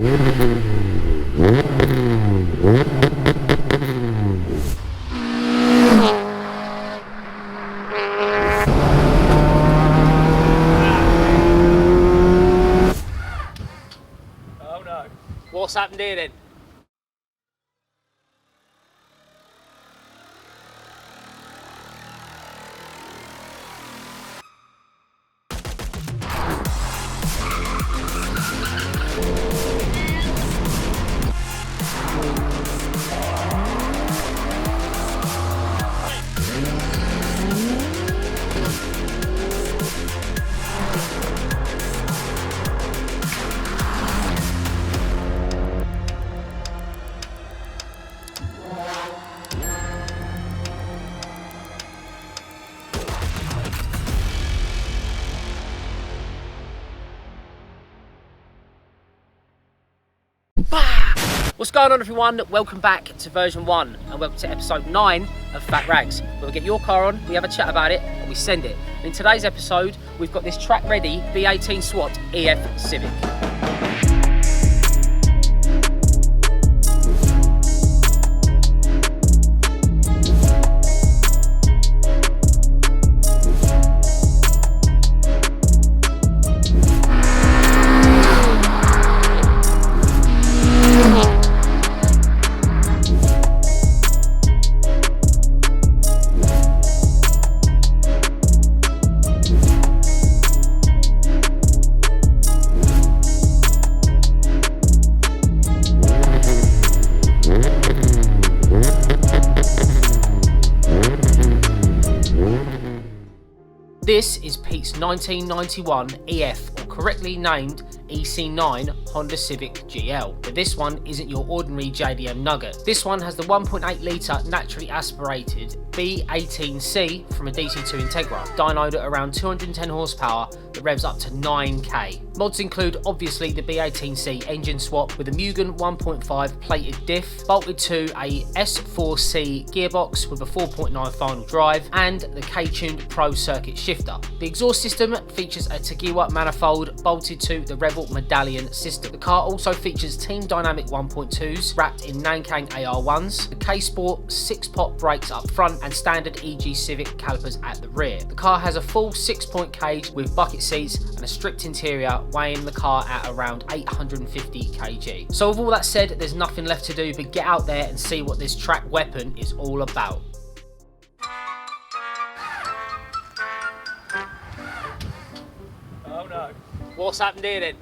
Oh no. What's happened here then? What's going on, everyone? Welcome back to version 1 and welcome to episode 9 of Phat Rags, where we get your car on, we have a chat about it and we send it. And in today's episode we've got this track ready B18 SWAT EF Civic. This is Pete's 1991 EF, or correctly named EC9 Honda Civic GL, but this one isn't your ordinary JDM nugget. This one has the 1.8 litre naturally aspirated B18C from a DC2 Integra, dynoed at around 210 horsepower that revs up to 9k. Mods include obviously the B18C engine swap with a Mugen 1.5 plated diff, bolted to a S4C gearbox with a 4.9 final drive, and the K-tuned Pro circuit shifter. The exhaust system features a Tagiwa manifold bolted to the Revving medallion system. The car also features Team Dynamic 1.2s wrapped in Nankang AR1s, the K-Sport 6-pot brakes up front and standard EG Civic calipers at the rear. The car has a full 6-point cage with bucket seats and a stripped interior, weighing the car at around 850 kg. So with all that said, there's nothing left to do but get out there and see what this track weapon is all about. Oh no. What's happened here then?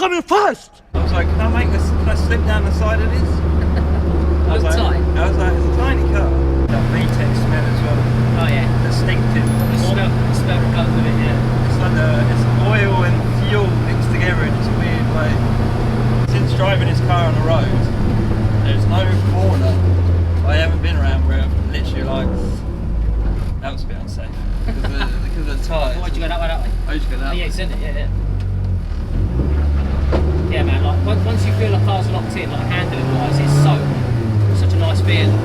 coming fast! I was like, can I make this, can I slip down the side of this? I was like, it's a tiny car. That latex smell as well. Oh yeah. Distinctive. The smell that goes with it, yeah. It's like it's oil and fuel mixed together, and it's weird. Like, since driving this car on the road, there's no corner I haven't been around where I've literally like, that was a bit unsafe. Because did you go that way, that way? I used to go that Oh, yeah, way. it's in it, yeah. Yeah, man, like, once you feel like car's locked in, like, handling-wise, it's such a nice feeling.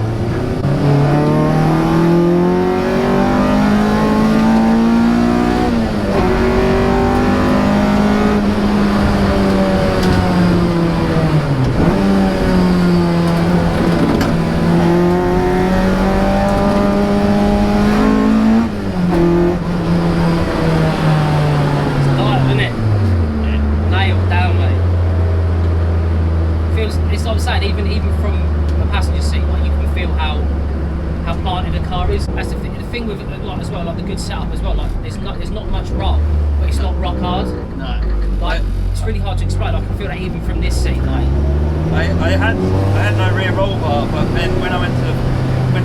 Even from the passenger seat, like you can feel how planted the car is. That's the thing with it, like, as well, like the good setup as well. Like there's not much rock, but it's not rock hard. No. Like it's really hard to explain. I can feel that even from this seat. Like I had no rear roll bar, but then when I went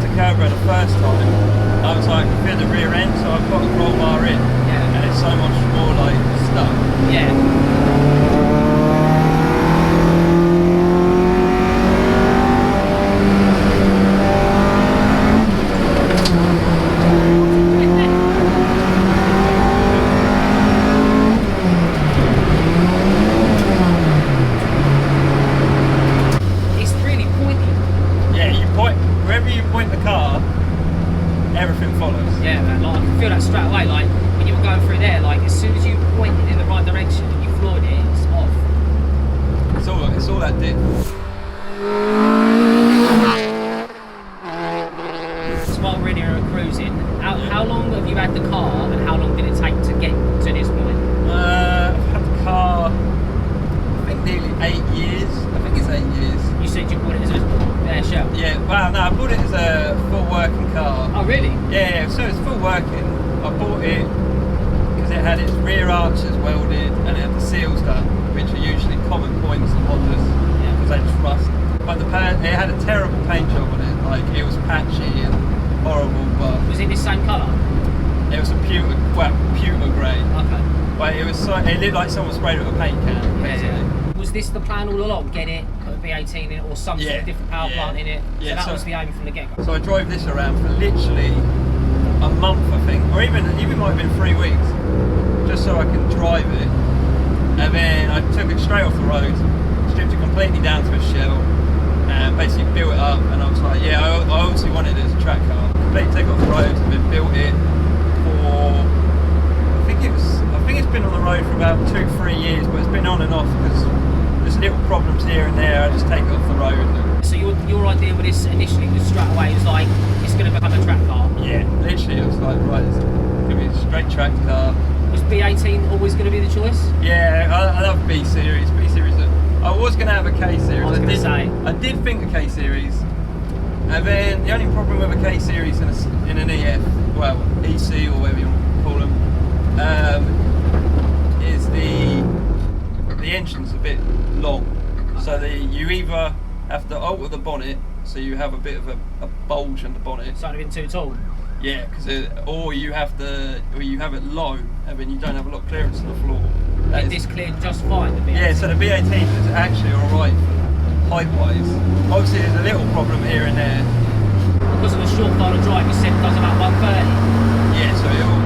to Canberra the first time, I was like, I feel the rear end, so I've got a roll bar in, yeah, and it's so much more like stuck. Yeah. Everything follows. Yeah, man, like I can feel that straight away. Like when you were going through there, like as soon as you pointed in the right direction and you floored it, it's off. It's all that did. So while we're in here and cruising, how long have you had the car and how long did it take to get to this point? I've had the car, I think nearly 8 years. I think it's 8 years. You said you bought it as a shell? Yeah, well, no, I bought it as a full working car. Oh, really? Yeah, so it's full working. I bought it because it had its rear arches welded and it had the seals done, which are usually common points on Hondas because they just rust. But it had a terrible paint job on it, like it was patchy and horrible. But was it the same colour? It was a pewter grey. Okay. But it looked like someone sprayed it with a paint can, basically. Yeah. Was this the plan all along? Get it, put a B18 in it, or some sort of different power plant in it? Yeah, so that was the aim from the get-go. So I drove this around for literally a month, I think, or even might have been 3 weeks, just so I could drive it. And then I took it straight off the road, stripped it completely down to a shell, and basically built it up. And I was like, yeah, I obviously wanted it as a track car. Completely take it off the road, and then built it for. I think it's been on the road for about 2-3 years, but it's been on and off because there's little problems here and there. I just take it off the road. So your idea with this initially was straight away was like it's going to become a track car. Yeah, literally it was like right, it's going to be a straight track car. Was B18 always going to be the choice? Yeah, I love B series. B series. I was going to have a K series. I did think a K series, and then the only problem with a K series in an EF, well EC or whatever you want to call them. Is the engine's a bit long, so you either have to alter the bonnet so you have a bit of a bulge in the bonnet. So it'd have been too tall. Yeah, or you have it low and then you don't have a lot of clearance on the floor. This cleared just fine. The B18. Yeah, so the B18 is actually alright height-wise. Obviously, there's a little problem here and there. Because of the short final drive, you said it does about 130. Yeah, so it'll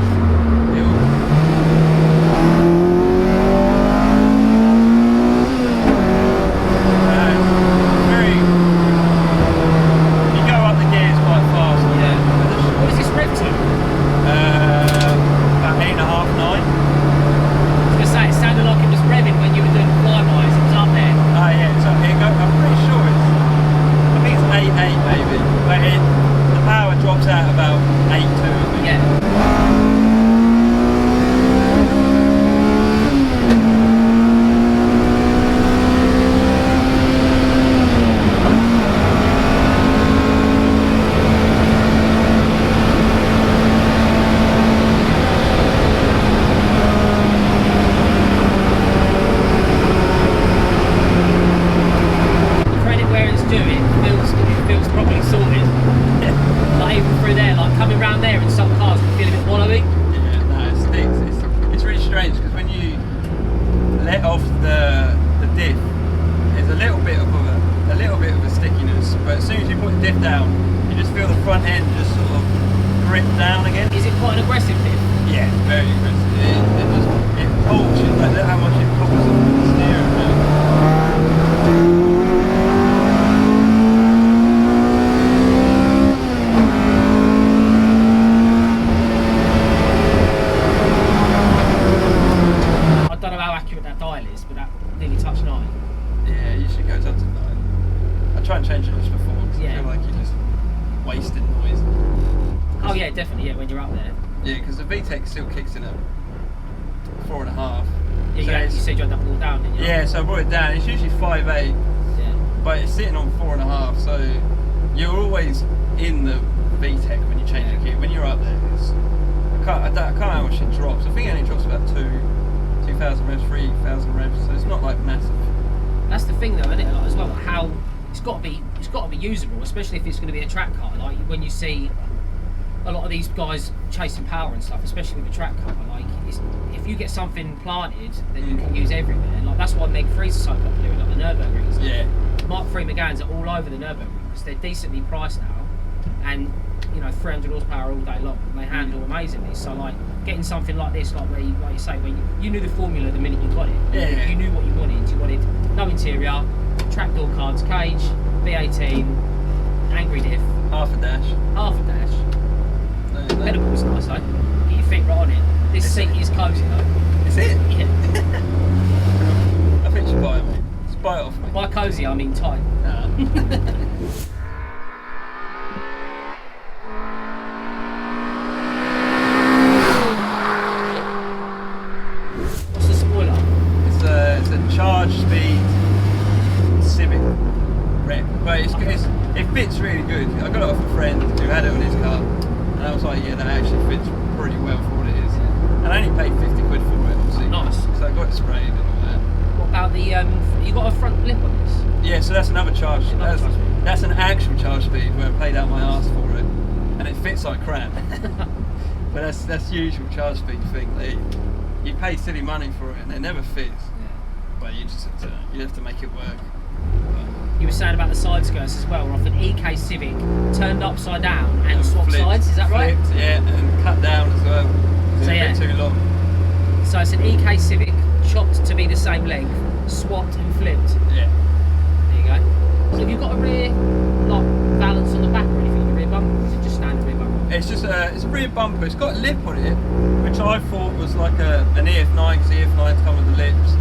Yeah. Yeah, because the VTEC still kicks in at 4.5. Yeah, you said you had that ball down, didn't you? Yeah, so I brought it down. It's usually 5.8, Yeah. but it's sitting on 4.5. So you're always in the VTEC when you change your kit. When you're up there, I can't know how much it drops. I think it only drops about 2,000 revs, 3,000 revs. So it's not like massive. That's the thing, though, isn't it? Like, as well, how it's got to be usable, especially if it's going to be a track car. Like when you see a lot of these guys chasing power and stuff, especially with a track car. Like if you get something planted that you can use everywhere, like that's why Meg 3s are so popular, like the Nürburgrings. Yeah. Mark 3 Meganes are all over the Nürburgring because they're decently priced now, and 300 horsepower all day long, and they handle amazingly. So like getting something like this, like you say, when you knew the formula the minute you got it. Yeah. You knew what you wanted. You wanted no interior, track door cards, cage, B18, angry diff, Half a dash. Pedalboard's nice though. Get your feet right on it. This seat is cosy though. Is it? Yeah. I think you should buy it, mate. Just buy it off me. By cosy, I mean tight. Nah. What's the spoiler? It's a charge speed Civic rep, but it fits really good. I got it off a friend who had it on his car, and I was like, yeah, that actually fits pretty well for what it is. And I only paid 50 quid for it, obviously. Nice. So I got it sprayed and all that. What about the you got a front lip on this? Yeah, so that's another charge. Another charge speed. That's an actual charge speed where I paid out my arse for it, and it fits like crap. But that's the usual charge speed thing. You pay silly money for it, and it never fits. Yeah. But you have to make it work. You were saying about the side skirts as well. We're off an EK Civic turned upside down and swapped Flipped, sides. Is that right? Flipped, yeah, and cut down as well. It's So, a bit too long. So it's an EK Civic chopped to be the same length, swapped and flipped. Yeah. There you go. So have you got a rear valance on the back or anything on the rear bumper, or is it just standard rear bumper? It's just it's a rear bumper. It's got a lip on it, which I thought was like an EF9, because the EF9s come with the lips,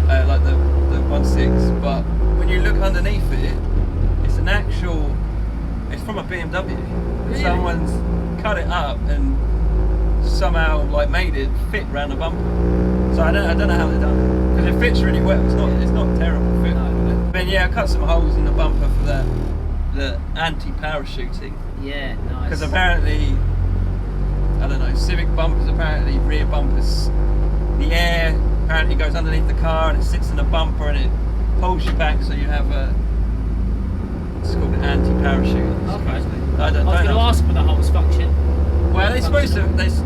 like the 1.6. But when you look underneath it, it's an actual. It's from a BMW. Really? Someone's cut it up and somehow made it fit around the bumper. So I don't know how they've done it, because it fits really well. It's not a terrible fit. No. Then yeah, I cut some holes in the bumper for the anti-parachuting. Yeah, nice. Because apparently, I don't know, Civic bumpers, apparently rear bumpers, the air apparently goes underneath the car and it sits in the bumper and it pulls you back, so you have it's called an anti-parachute. Okay. I was going to ask whether the holes function. Well, they're supposed to,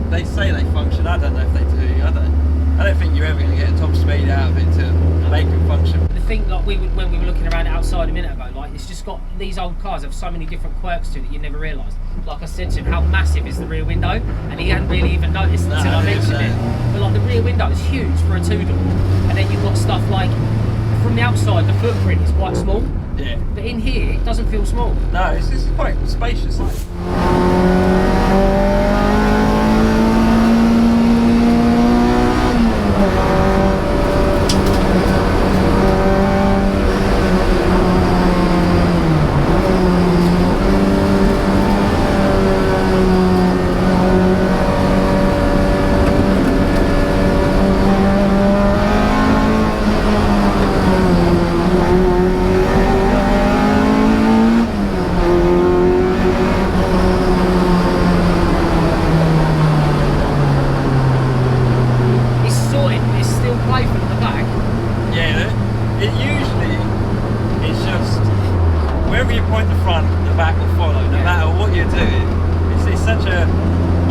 they say they function, I don't know if they do. I don't think you're ever going to get a top speed out of it to make it function. The thing, when we were looking around it outside a minute ago, it's just got, these old cars have so many different quirks to it that you never realised. Like I said to him, how massive is the rear window? And he hadn't really even noticed until I mentioned it. But the rear window is huge for a 2-door. And then you've got stuff from the outside, the footprint is quite small. Yeah. But in here, it doesn't feel small. No, it's quite spacious.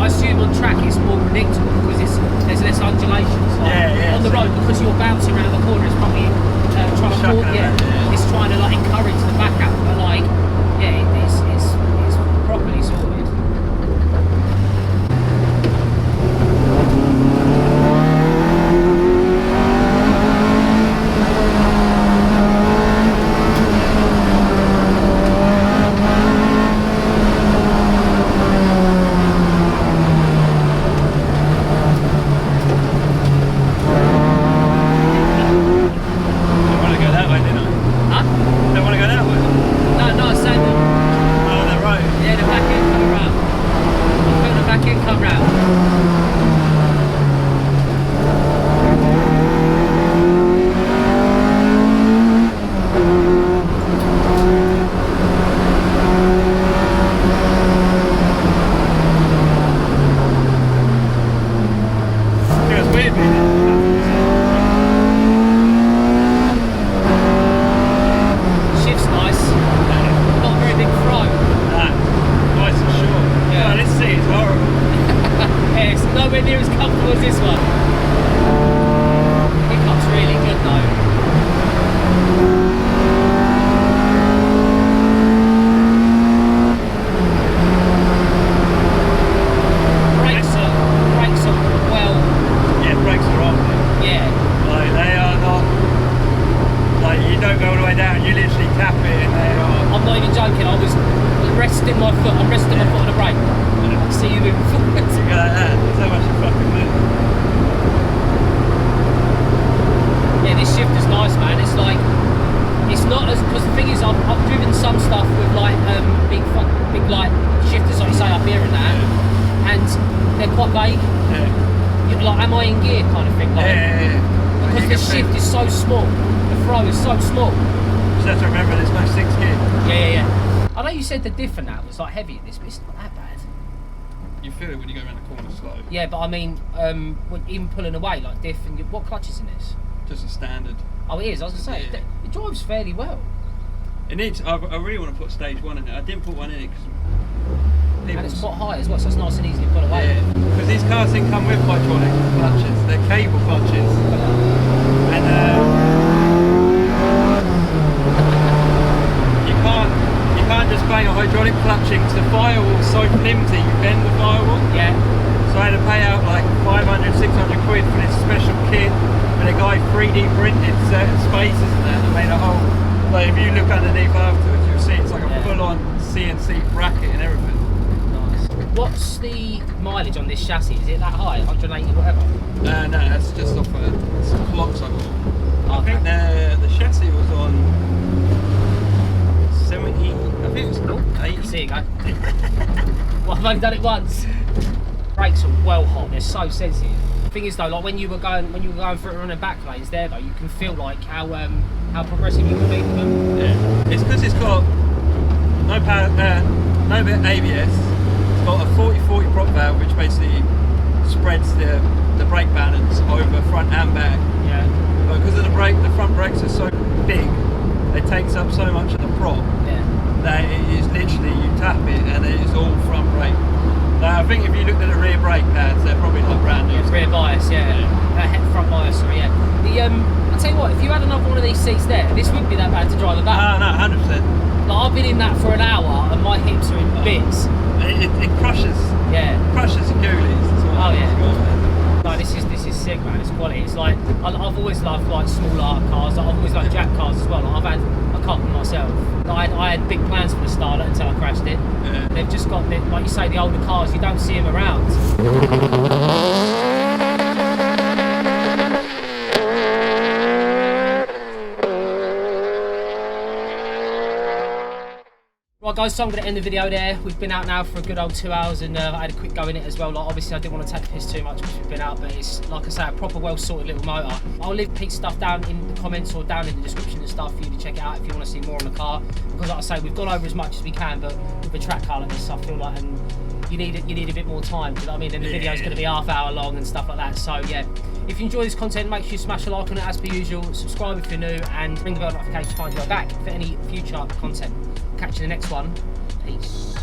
I assume on track it's more predictable because there's less undulations. On the road, because you're bouncing around the corner, it's probably trying to it's trying to encourage the back out, but it's properly sorted. No, same. near as comfortable as this one. Pickup's really good though. Brakes are well. Yeah, brakes are on. Yeah. Like they are not. Like you don't go all the way down. You literally tap it, and they are. I'm not even joking. I was resting my foot. I'm resting my foot on the brake. I see you moving forward. You go like that. That's how much you fucking move. Yeah, this shifter's nice, man. It's like, it's not as, because the thing is, I've driven some stuff with like big like shifters, like you say up here and that, and they're quite vague. Yeah. You're like, am I in gear, kind of thing. Like, Yeah. because the shift is so small, the throw is so small. Just have to remember there's no 6 gear. Yeah. I know you said the diff and that was like heavy in this, but it's not that bad. You feel it when you go around the corner slow. Yeah, but I mean, when even pulling away, like diff and what clutch is in this? Just a standard. Oh, it is. I was gonna say Yeah. it drives fairly well. It needs. I really want to put stage 1 in it. I didn't put one in it because And it's quite high as well, so it's nice and easy to pull away. Yeah, because these cars didn't come with hydraulic clutches. They're cable clutches, and you can't just bang a hydraulic clutching because the firewall's so flimsy. You bend the firewall. Yeah. So I had to pay out like 500, 600 quid for this special kit, and a guy 3D printed certain spaces and that and made a whole. Like if you look underneath afterwards, you'll see it's like a full-on CNC bracket and everything. Nice. What's the mileage on this chassis? Is it that high? 180 whatever? No, that's just off some clocks I bought. Okay. I think the chassis was on 70. I think it was 80. There you go. Well, I've only done it once. Brakes are well hot. They're so sensitive. The thing is though, like when you were going for it running back lanes there though, you can feel like how progressive you can be with them. Yeah. It's because it's got no power, no bit ABS. It's got a 40-40 prop valve, which basically spreads the brake balance over front and back. Yeah. But because of the front brakes are so big, it takes up so much of the prop. Yeah. That it is literally, you tap it and it is all front brake. Now I think if you looked at the rear brake pads, they're probably like brand new. Rear bias, yeah. Front bias, sorry, yeah. I'll tell you what, if you had another one of these seats there, this wouldn't be that bad to drive about. No, 100%. Like I've been in that for an hour and my hips are in bits. It crushes. Yeah. Crushes the goolies. Oh yeah. No, this is sick, man. It's quality. It's like I've always loved like smaller cars. I've always loved jack cars as well. Like, I've had a couple myself. I had big plans for the Starlet until I crashed it. Yeah. They've just got, like you say, the older cars. You don't see them around. Right guys, so I'm going to end the video there. We've been out now for a good old 2 hours and I had a quick go in it as well. Like, obviously I didn't want to take the piss too much because we've been out, but it's, like I say, a proper well sorted little motor. I'll leave Pete's stuff down in the comments or down in the description and stuff for you to check it out if you want to see more on the car. Because like I say, we've gone over as much as we can, but with a track car like this, I feel like you need a bit more time, do you know what I mean? And the video's going to be half-hour long and stuff like that. So yeah, if you enjoy this content, make sure you smash a like on it as per usual, subscribe if you're new, and ring the bell notification to find you back for any future content. Catch you in the next one. Peace.